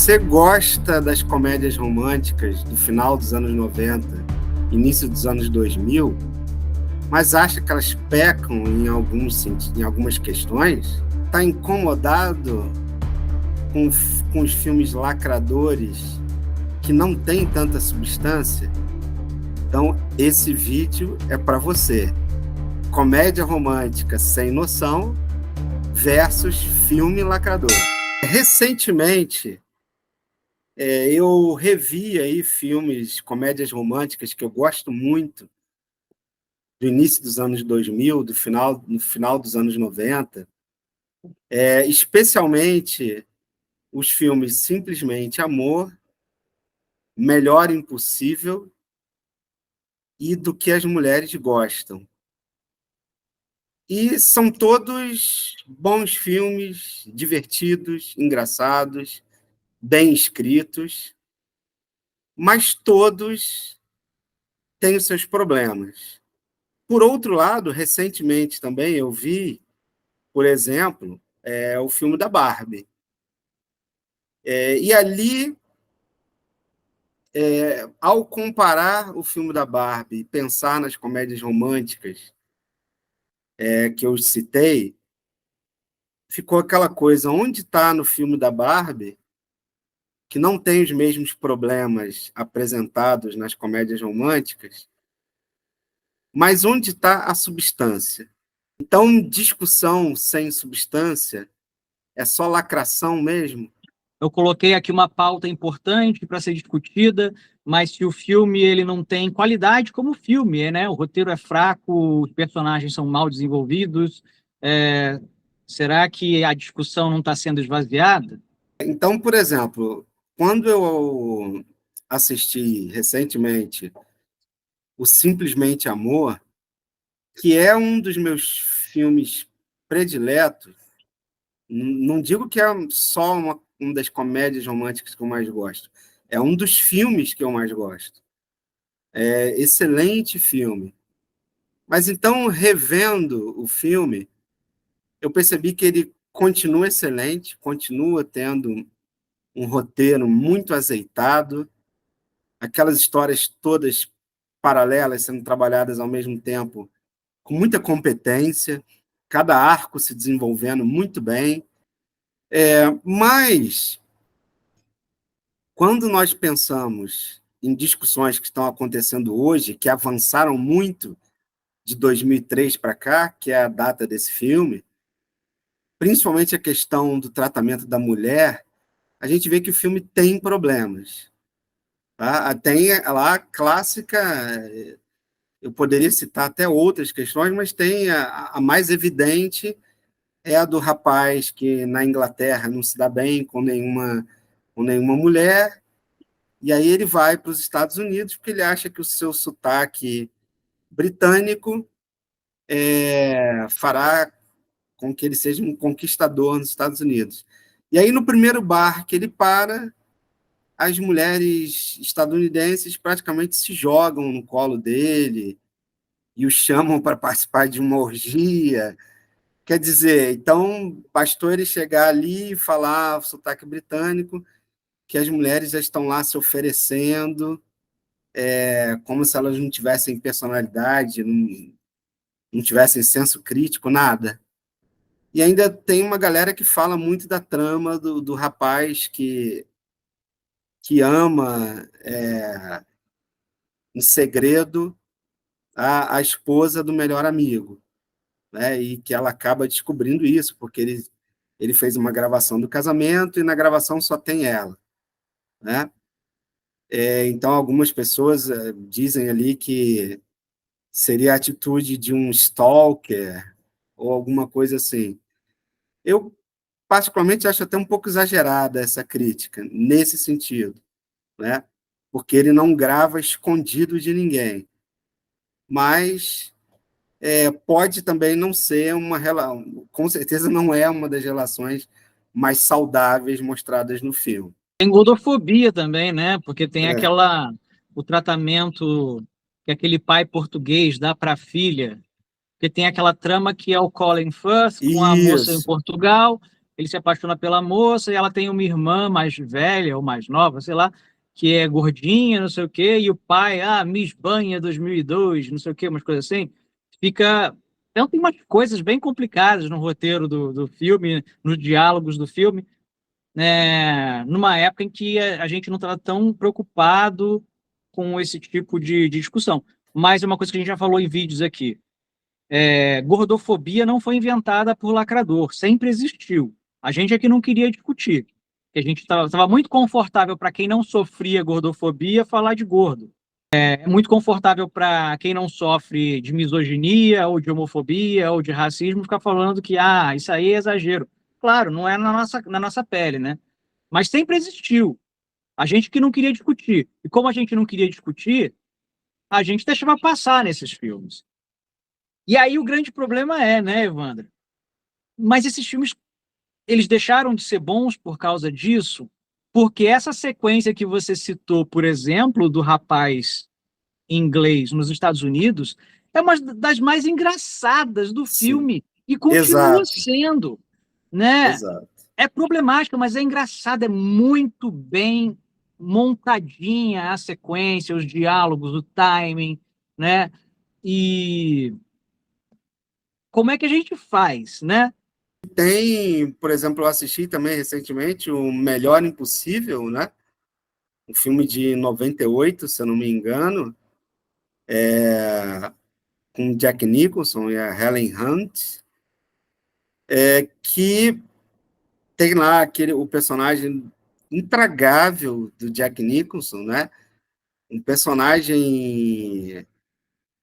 você gosta das comédias românticas do final dos anos 90, início dos anos 2000, mas acha que elas pecam em algumas questões, está incomodado com os filmes lacradores que não têm tanta substância, então esse vídeo é para você. Comédia romântica sem noção versus filme lacrador. Recentemente, eu revi aí filmes, comédias românticas que eu gosto muito, do início dos anos 2000, no final dos anos 90, especialmente os filmes Simplesmente Amor, Melhor Impossível e Do que as Mulheres Gostam. E são todos bons filmes, divertidos, engraçados, bem escritos, mas todos têm os seus problemas. Por outro lado, recentemente também eu vi, por exemplo, o filme da Barbie. E ali, ao comparar o filme da Barbie e pensar nas comédias românticas que eu citei, ficou aquela coisa, onde está no filme da Barbie, que não tem os mesmos problemas apresentados nas comédias românticas, mas onde está a substância? Então, discussão sem substância é só lacração mesmo? Eu coloquei aqui uma pauta importante para ser discutida, mas se o filme ele não tem qualidade como filme, né? O roteiro é fraco, os personagens são mal desenvolvidos, será que a discussão não está sendo esvaziada? Então, por exemplo, quando eu assisti recentemente o Simplesmente Amor, que é um dos meus filmes prediletos, não digo que é só uma das comédias românticas que eu mais gosto, é um dos filmes que eu mais gosto. É excelente filme. Mas então, revendo o filme, eu percebi que ele continua excelente, continua tendo um roteiro muito azeitado, aquelas histórias todas paralelas sendo trabalhadas ao mesmo tempo, com muita competência, cada arco se desenvolvendo muito bem. Mas, quando nós pensamos em discussões que estão acontecendo hoje, que avançaram muito de 2003 para cá, que é a data desse filme, principalmente a questão do tratamento da mulher, a gente vê que o filme tem problemas. Tá? Tem lá a clássica, eu poderia citar até outras questões, mas tem a mais evidente, é a do rapaz que na Inglaterra não se dá bem com nenhuma mulher, e aí ele vai para os Estados Unidos porque ele acha que o seu sotaque britânico fará com que ele seja um conquistador nos Estados Unidos. E aí, no primeiro bar que ele para, as mulheres estadunidenses praticamente se jogam no colo dele e o chamam para participar de uma orgia. Quer dizer, então, bastou ele chegar ali e falar o sotaque britânico, que as mulheres já estão lá se oferecendo, como se elas não tivessem personalidade, não tivessem senso crítico, nada. E ainda tem uma galera que fala muito da trama do rapaz que ama em segredo a esposa do melhor amigo, né? E que ela acaba descobrindo isso, porque ele fez uma gravação do casamento e na gravação só tem ela, né? Então, algumas pessoas dizem ali que seria a atitude de um stalker ou alguma coisa assim. Eu, particularmente, acho até um pouco exagerada essa crítica, nesse sentido, né? Porque ele não grava escondido de ninguém. Mas pode também não ser uma relação, com certeza não é uma das relações mais saudáveis mostradas no filme. Tem gordofobia também, né? Porque tem o tratamento que aquele pai português dá para a filha, porque tem aquela trama que é o Colin Firth com a moça em Isso. Portugal, ele se apaixona pela moça, e ela tem uma irmã mais velha ou mais nova, sei lá, que é gordinha, não sei o quê, e o pai, Miss Banha 2002, não sei o quê, umas coisas assim. Fica... Então tem umas coisas bem complicadas no roteiro do filme, nos diálogos do filme, né, numa época em que a gente não estava tão preocupado com esse tipo de discussão. Mas é uma coisa que a gente já falou em vídeos aqui. Gordofobia não foi inventada por lacrador, sempre existiu. A gente é que não queria discutir. A gente estava muito confortável para quem não sofria gordofobia falar de gordo. É muito confortável para quem não sofre de misoginia, ou de homofobia, ou de racismo, ficar falando que isso aí é exagero. Claro, não é na nossa pele, né? Mas sempre existiu. A gente que não queria discutir. E como a gente não queria discutir, a gente deixava passar nesses filmes. E aí o grande problema né, Evandro? Mas esses filmes, eles deixaram de ser bons por causa disso, porque essa sequência que você citou, por exemplo, do rapaz inglês nos Estados Unidos, é uma das mais engraçadas do Sim. filme e continua Exato. sendo, né? Exato. É problemática, mas é engraçada, é muito bem montadinha a sequência, os diálogos, o timing, né? E como é que a gente faz, né? Tem, por exemplo, eu assisti também recentemente o Melhor Impossível, né? Um filme de 98, se eu não me engano, com Jack Nicholson e a Helen Hunt, que tem lá o personagem intragável do Jack Nicholson, né? Um personagem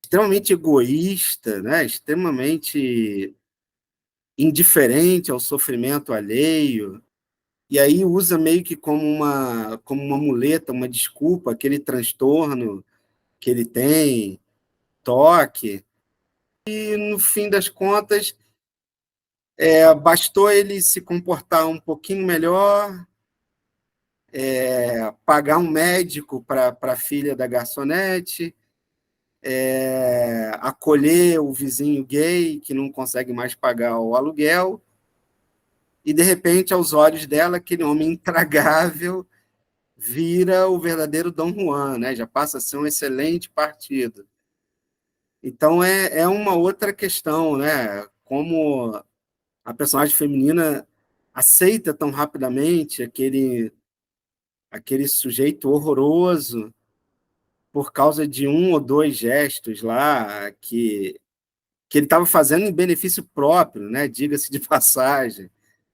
extremamente egoísta, né? Extremamente indiferente ao sofrimento alheio, e aí usa meio que como uma muleta, uma desculpa, aquele transtorno que ele tem, toque, e no fim das contas, bastou ele se comportar um pouquinho melhor, pagar um médico para a filha da garçonete, acolher o vizinho gay que não consegue mais pagar o aluguel, e de repente, aos olhos dela, aquele homem intragável vira o verdadeiro Dom Juan, né? Já passa a ser um excelente partido. Então, é uma outra questão, né? Como a personagem feminina aceita tão rapidamente aquele sujeito horroroso por causa de um ou dois gestos lá que ele estava fazendo em benefício próprio, né? Diga-se de passagem.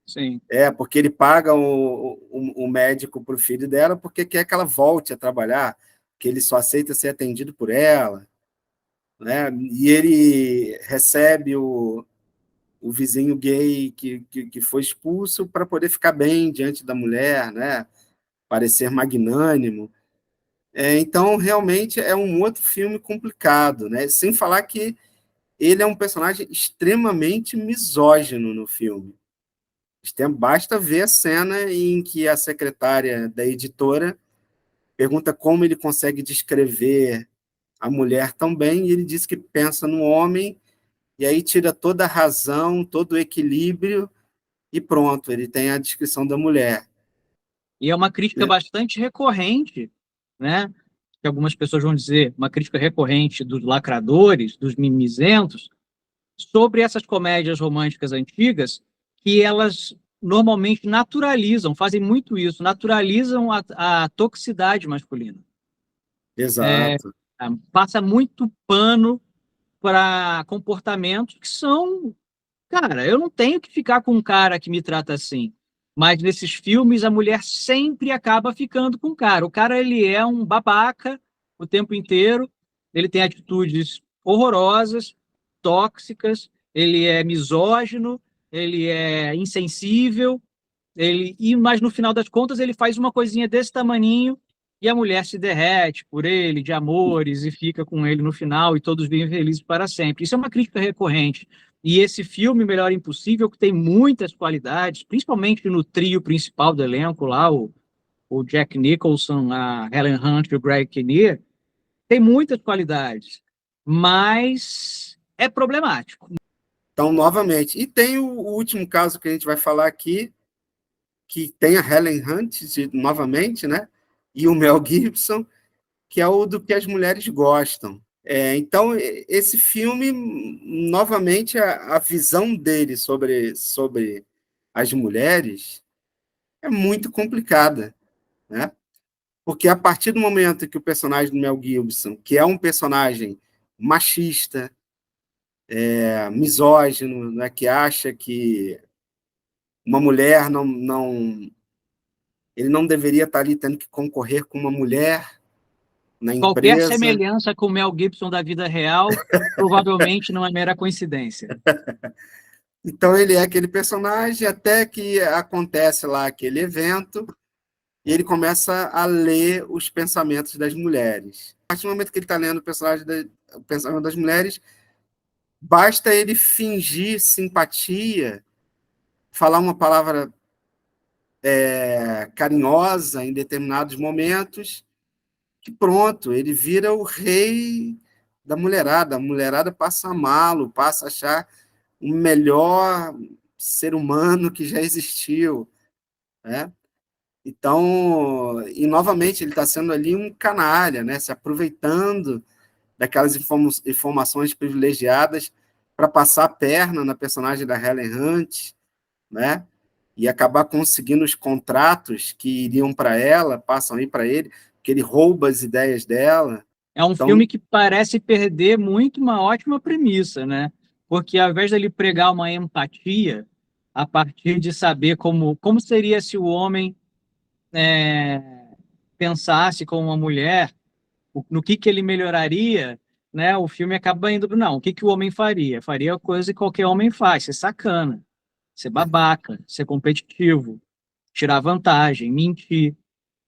Sim. Porque ele paga o médico para o filho dela porque quer que ela volte a trabalhar, que ele só aceita ser atendido por ela, né? E ele recebe o vizinho gay que foi expulso para poder ficar bem diante da mulher, né? Parecer magnânimo. Então, realmente, é um outro filme complicado, né? Sem falar que ele é um personagem extremamente misógino no filme. Basta ver a cena em que a secretária da editora pergunta como ele consegue descrever a mulher tão bem, e ele diz que pensa no homem, e aí tira toda a razão, todo o equilíbrio, e pronto, ele tem a descrição da mulher. E é uma crítica bastante recorrente, né? Que algumas pessoas vão dizer, uma crítica recorrente dos lacradores, dos mimizentos, sobre essas comédias românticas antigas, que elas normalmente naturalizam, fazem muito isso, naturalizam a toxicidade masculina. Exato. Passa muito pano para comportamentos que são... Cara, eu não tenho que ficar com um cara que me trata assim. Mas nesses filmes, a mulher sempre acaba ficando com o cara. O cara, ele é um babaca o tempo inteiro, ele tem atitudes horrorosas, tóxicas, ele é misógino, ele é insensível, mas no final das contas ele faz uma coisinha desse tamaninho e a mulher se derrete por ele, de amores, e fica com ele no final, e todos vivem felizes para sempre. Isso é uma crítica recorrente. E esse filme, Melhor Impossível, que tem muitas qualidades, principalmente no trio principal do elenco lá, o Jack Nicholson, a Helen Hunt e o Greg Kinnear, tem muitas qualidades, mas é problemático. Então, novamente. E tem o último caso que a gente vai falar aqui, que tem a Helen Hunt, novamente, né? E o Mel Gibson, que é o do que as mulheres gostam. Então, esse filme, novamente, a visão dele sobre as mulheres é muito complicada, né? Porque a partir do momento que o personagem do Mel Gibson, que é um personagem machista, misógino, né, que acha que uma mulher ele não deveria estar ali tendo que concorrer com uma mulher na Qualquer empresa. semelhança com o Mel Gibson da vida real provavelmente não é mera coincidência. Então ele é aquele personagem até que acontece lá aquele evento e ele começa a ler os pensamentos das mulheres. A partir do momento que ele está lendo o pensamento das mulheres, basta ele fingir simpatia, falar uma palavra carinhosa em determinados momentos, que pronto, ele vira o rei da mulherada. A mulherada passa a amá-lo, passa a achar o melhor ser humano que já existiu, né? Então, e novamente ele está sendo ali um canalha, né? Se aproveitando daquelas informações privilegiadas para passar a perna na personagem da Helen Hunt, né? E acabar conseguindo os contratos que iriam para ela, passam aí para ele, que ele rouba as ideias dela. É um Então, filme que parece perder muito uma ótima premissa, né? Porque ao invés dele pregar uma empatia a partir de saber como seria se o homem pensasse como uma mulher, no que ele melhoraria, né? O filme acaba indo, não, o que o homem faria? Faria a coisa que qualquer homem faz, ser sacana, ser babaca, ser competitivo, tirar vantagem, mentir,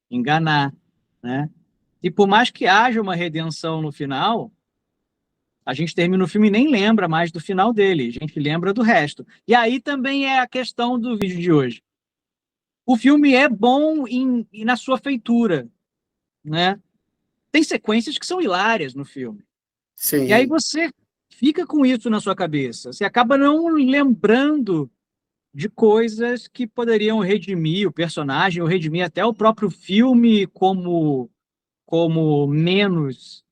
enganar, né? E por mais que haja uma redenção no final, a gente termina o filme e nem lembra mais do final dele, a gente lembra do resto. E aí também é a questão do vídeo de hoje. O filme é bom na sua feitura, né? Tem sequências que são hilárias no filme. E aí sim. você fica com isso na sua cabeça. Você acaba não lembrando de coisas que poderiam redimir o personagem, ou redimir até o próprio filme como menos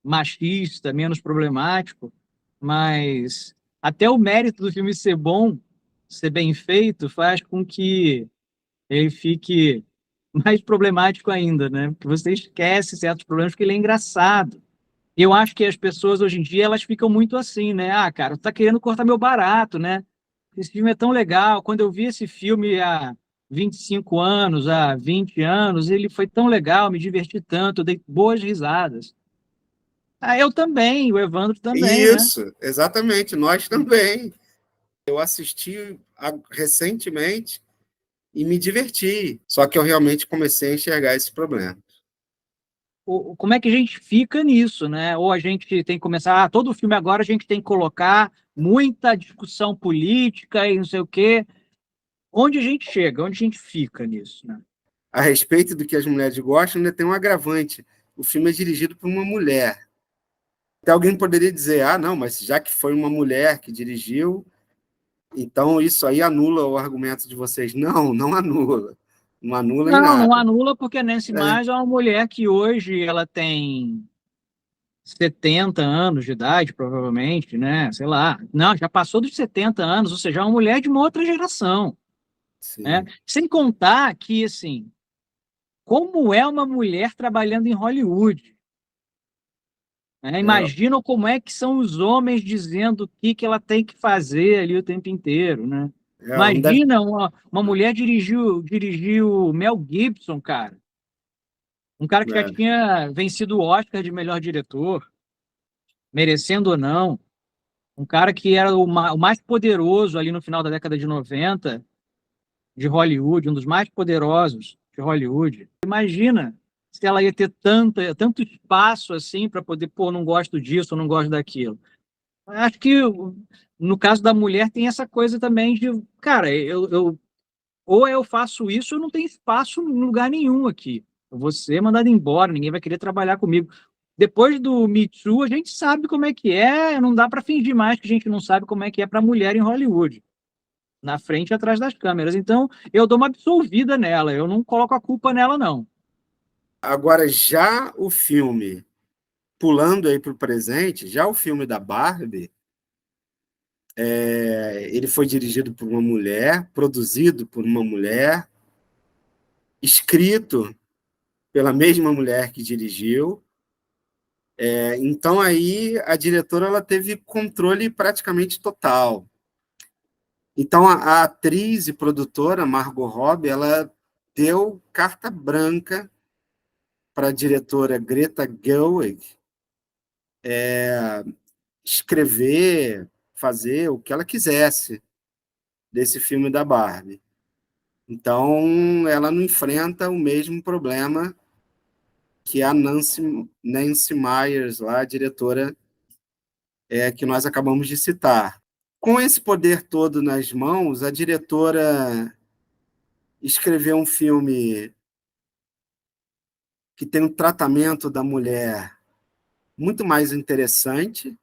machista, menos problemático, mas até o mérito do filme ser bom, ser bem feito, faz com que ele fique mais problemático ainda, né? Porque você esquece certos problemas porque ele é engraçado. Eu acho que as pessoas hoje em dia elas ficam muito assim, né? Ah, cara, tu tá querendo cortar meu barato, né? Esse filme é tão legal. Quando eu vi esse filme há 25 anos, há 20 anos, ele foi tão legal, me diverti tanto, eu dei boas risadas. Ah, eu também, o Evandro também, né? Isso, exatamente, nós também. Eu assisti recentemente e me diverti, só que eu realmente comecei a enxergar esse problema. Como é que a gente fica nisso, né? Ou a gente tem que começar, todo filme agora a gente tem que colocar muita discussão política e não sei o quê. Onde a gente chega? Onde a gente fica nisso, né? A respeito do que as mulheres gostam, ainda tem um agravante. O filme é dirigido por uma mulher. Até alguém poderia dizer, ah, não, mas já que foi uma mulher que dirigiu, então isso aí anula o argumento de vocês. Não, não anula. Não anula em Não, não nada. anula porque a Nancy Myers é uma mulher que hoje ela tem 70 anos de idade, provavelmente, né? Sei lá. Não, já passou dos 70 anos, ou seja, é uma mulher de uma outra geração, né? Sim. Sem contar que, assim, como é uma mulher trabalhando em Hollywood, né? É, Imagina como é que são os homens dizendo o que ela tem que fazer ali o tempo inteiro, né? ela não deve. Imagina uma mulher dirigiu Mel Gibson, cara. Um cara que já É, tinha vencido o Oscar de melhor diretor, merecendo ou não. Um cara que era o mais poderoso ali no final da década de 90 de Hollywood, um dos mais poderosos de Hollywood. Imagina se ela ia ter tanto espaço assim para poder, pô, não gosto disso, não gosto daquilo. Acho que no caso da mulher tem essa coisa também de, cara, ou eu faço isso, eu não tenho espaço em lugar nenhum aqui. Eu vou ser mandado embora, ninguém vai querer trabalhar comigo. Depois do Me Too, a gente sabe como é que é, não dá para fingir mais que a gente não sabe como é que é para mulher em Hollywood, na frente e atrás das câmeras. Então, eu dou uma absolvida nela, eu não coloco a culpa nela, não. Agora, já o filme, pulando aí para o presente, já o filme da Barbie, ele foi dirigido por uma mulher, produzido por uma mulher, escrito pela mesma mulher que dirigiu. Então aí a diretora ela teve controle praticamente total. Então a atriz e produtora Margot Robbie ela deu carta branca para a diretora Greta Gerwig escrever, fazer o que ela quisesse desse filme da Barbie. Então ela não enfrenta o mesmo problema que a Nancy Meyers, lá, a diretora que nós acabamos de citar. Com esse poder todo nas mãos, a diretora escreveu um filme que tem um tratamento da mulher muito mais interessante,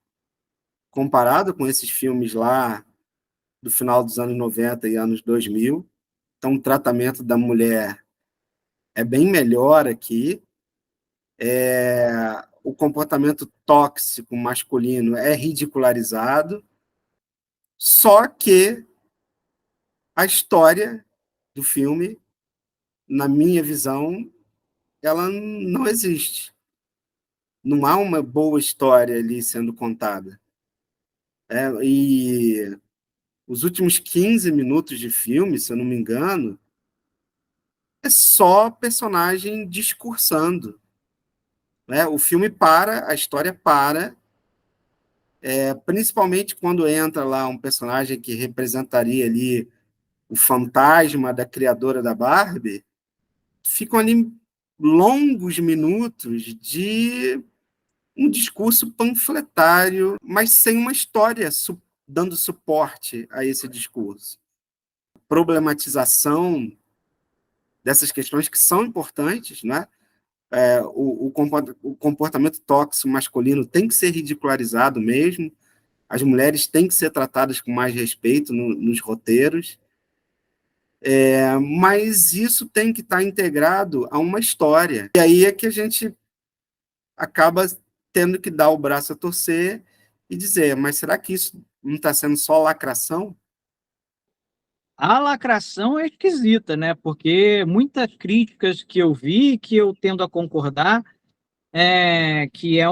comparado com esses filmes lá do final dos anos 90 e anos 2000. Então, o tratamento da mulher é bem melhor aqui. O comportamento tóxico masculino é ridicularizado, só que a história do filme, na minha visão, ela não existe. Não há uma boa história ali sendo contada. E os últimos 15 minutos de filme, se eu não me engano, é só personagem discursando. Né? O filme para, a história para, principalmente quando entra lá um personagem que representaria ali o fantasma da criadora da Barbie, ficam ali longos minutos de um discurso panfletário, mas sem uma história dando suporte a esse discurso. Problematização dessas questões que são importantes, né? O comportamento tóxico masculino tem que ser ridicularizado mesmo, as mulheres têm que ser tratadas com mais respeito nos roteiros, mas isso tem que estar integrado a uma história. E aí é que a gente acaba tendo que dar o braço a torcer e dizer, mas será que isso não está sendo só lacração? A lacração é esquisita, né? Porque muitas críticas que eu vi, que eu tendo a concordar, que é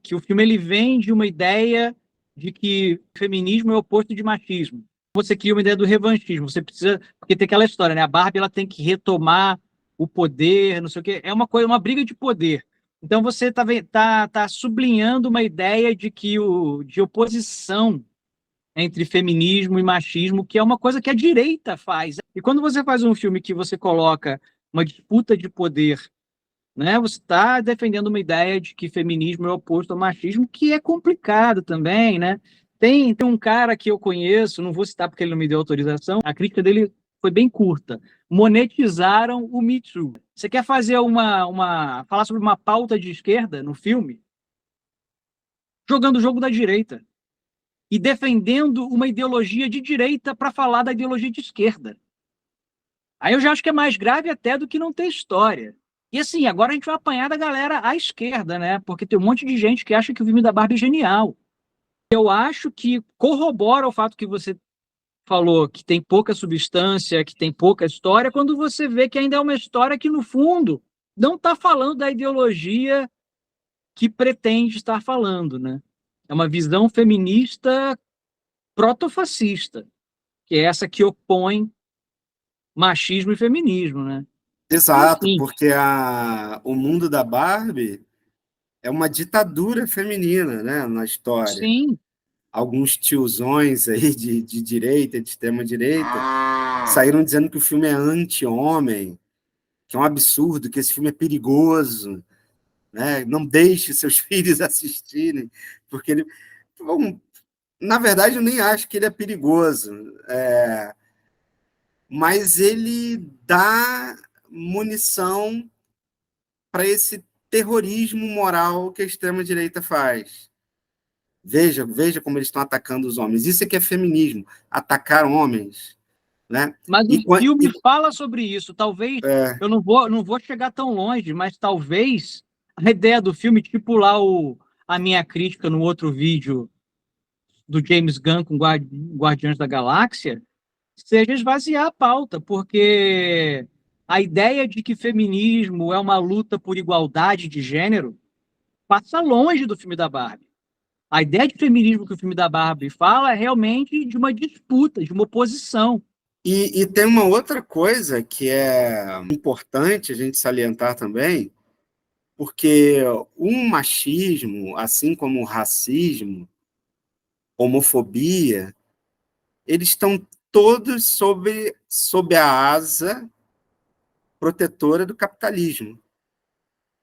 que o filme ele vende uma ideia de que feminismo é o oposto de machismo. Você cria uma ideia do revanchismo, você precisa, porque tem aquela história, né? A Barbie ela tem que retomar o poder, não sei o quê, é uma coisa, uma briga de poder. Então você tá sublinhando uma ideia de que de oposição entre feminismo e machismo, que é uma coisa que a direita faz. E quando você faz um filme que você coloca uma disputa de poder, né, você está defendendo uma ideia de que feminismo é oposto ao machismo, que é complicado também, né? Tem um cara que eu conheço, não vou citar porque ele não me deu autorização, a crítica dele foi bem curta. Monetizaram o Me Too. Você quer fazer falar sobre uma pauta de esquerda no filme? Jogando o jogo da direita e defendendo uma ideologia de direita para falar da ideologia de esquerda. Aí eu já acho que é mais grave até do que não ter história. E assim, agora a gente vai apanhar da galera à esquerda, né? Porque tem um monte de gente que acha que o filme da Barbie é genial. Eu acho que corrobora o fato que você falou, que tem pouca substância, que tem pouca história, quando você vê que ainda é uma história que, no fundo, não está falando da ideologia que pretende estar falando, né? É uma visão feminista protofascista, que é essa que opõe machismo e feminismo, né? Exato, Enfim, porque o mundo da Barbie é uma ditadura feminina, né, na história. sim, Alguns tiozões aí de direita, de extrema-direita, saíram dizendo que o filme é anti-homem, que é um absurdo, que esse filme é perigoso, né? Não deixe seus filhos assistirem, porque ele... Bom, na verdade, eu nem acho que ele é perigoso, mas ele dá munição para esse terrorismo moral que a extrema-direita faz. Veja como eles estão atacando os homens. Isso é que é feminismo, atacar homens. Né? Mas E, o filme fala sobre isso. Talvez, é, eu não vou chegar tão longe, mas talvez a ideia do filme, tipo lá a minha crítica no outro vídeo do James Gunn com Guardiões da Galáxia, seja esvaziar a pauta, porque a ideia de que feminismo é uma luta por igualdade de gênero passa longe do filme da Barbie. A ideia de feminismo que o filme da Barbie fala é realmente de uma disputa, de uma oposição. e tem uma outra coisa que é importante a gente salientar também, porque o machismo, assim como o racismo, homofobia, eles estão todos sob a asa protetora do capitalismo.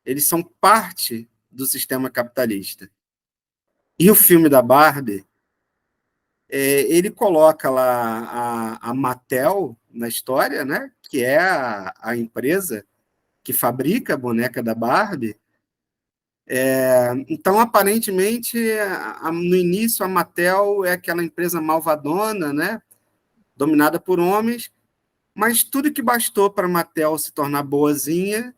Eles são parte do sistema capitalista. E o filme da Barbie, ele coloca lá a Mattel na história, né? Que é a empresa que fabrica a boneca da Barbie. Então, aparentemente, no início, a Mattel é aquela empresa malvadona, né? Dominada por homens, mas tudo que bastou para a Mattel se tornar boazinha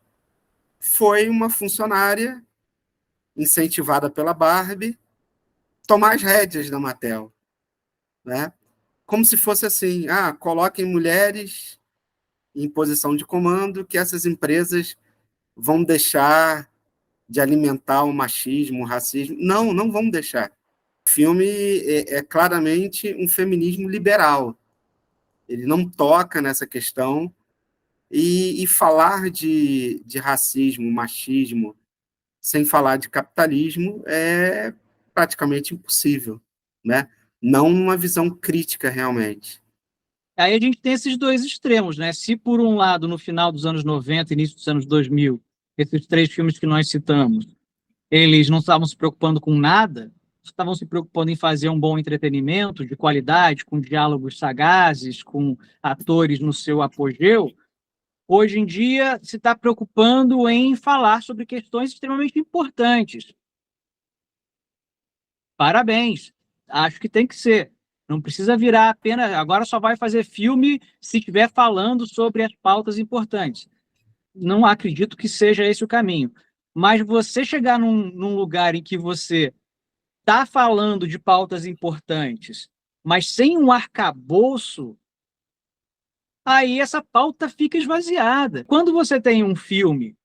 foi uma funcionária incentivada pela Barbie tomar as rédeas da Mattel, né? Como se fosse assim, coloquem mulheres em posição de comando que essas empresas vão deixar de alimentar o machismo, o racismo. Não, não vão deixar. O filme é claramente um feminismo liberal. Ele não toca nessa questão e falar de racismo, machismo, sem falar de capitalismo é praticamente impossível, né? Não uma visão crítica realmente. Aí a gente tem esses dois extremos, né? Se por um lado, no final dos anos 90, início dos anos 2000, esses três filmes que nós citamos, eles não estavam se preocupando com nada, estavam se preocupando em fazer um bom entretenimento de qualidade, com diálogos sagazes, com atores no seu apogeu. Hoje em dia, se está preocupando em falar sobre questões extremamente importantes. Parabéns, acho que tem que ser. Não precisa virar apenas. Agora só vai fazer filme se estiver falando sobre as pautas importantes. Não acredito que seja esse o caminho. Mas você chegar num lugar em que você está falando de pautas importantes, mas sem um arcabouço, aí essa pauta fica esvaziada. Quando você tem um filme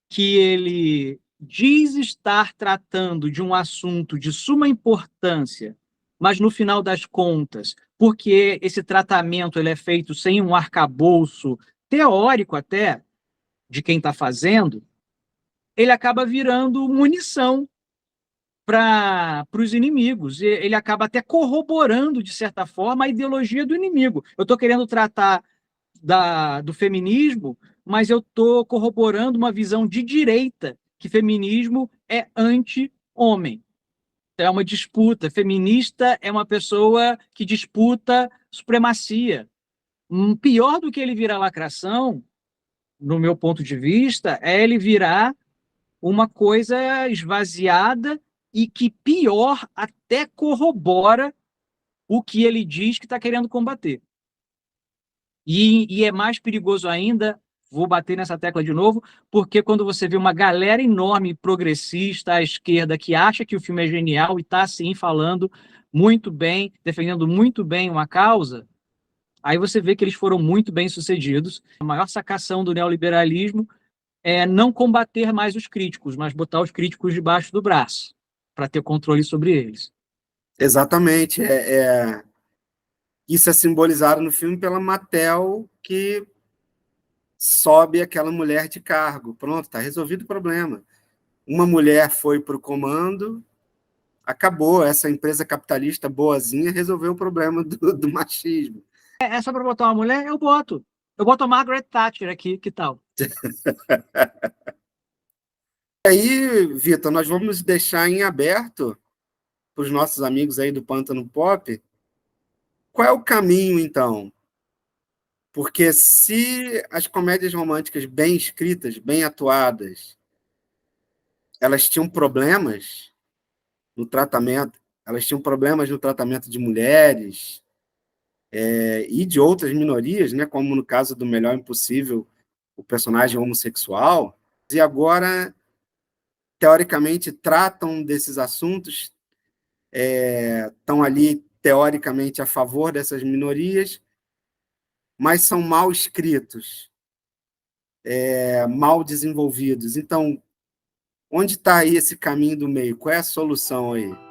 que ele diz estar tratando de um assunto de suma importância, mas no final das contas, porque esse tratamento ele é feito sem um arcabouço teórico até de quem está fazendo, ele acaba virando munição para os inimigos. Ele acaba até corroborando, de certa forma, a ideologia do inimigo. Eu estou querendo tratar do feminismo, mas eu estou corroborando uma visão de direita, que feminismo é anti-homem. É uma disputa. Feminista é uma pessoa que disputa supremacia. Pior do que ele virar lacração, no meu ponto de vista, é ele virar uma coisa esvaziada e que, pior, até corrobora o que ele diz que está querendo combater. E é mais perigoso ainda, vou bater nessa tecla de novo, porque quando você vê uma galera enorme progressista à esquerda que acha que o filme é genial e está, assim, falando muito bem, defendendo muito bem uma causa, aí você vê que eles foram muito bem sucedidos. A maior sacação do neoliberalismo é não combater mais os críticos, mas botar os críticos debaixo do braço, para ter controle sobre eles. Exatamente. Isso é simbolizado no filme pela Mattel, que sobe aquela mulher de cargo. Pronto, está resolvido o problema. Uma mulher foi para o comando, acabou. Essa empresa capitalista boazinha resolveu o problema do machismo. É só para botar uma mulher? Eu boto. Eu boto a Margaret Thatcher aqui, que tal? E aí, Vitor, nós vamos deixar em aberto para os nossos amigos aí do Pântano Pop qual é o caminho, então. Porque se as comédias românticas bem escritas, bem atuadas, elas tinham problemas no tratamento, de mulheres e de outras minorias, né, como no caso do Melhor Impossível, o personagem homossexual, e agora, teoricamente, tratam desses assuntos, estão ali, teoricamente, a favor dessas minorias, mas são mal escritos, mal desenvolvidos. Então, onde está aí esse caminho do meio? Qual é a solução aí?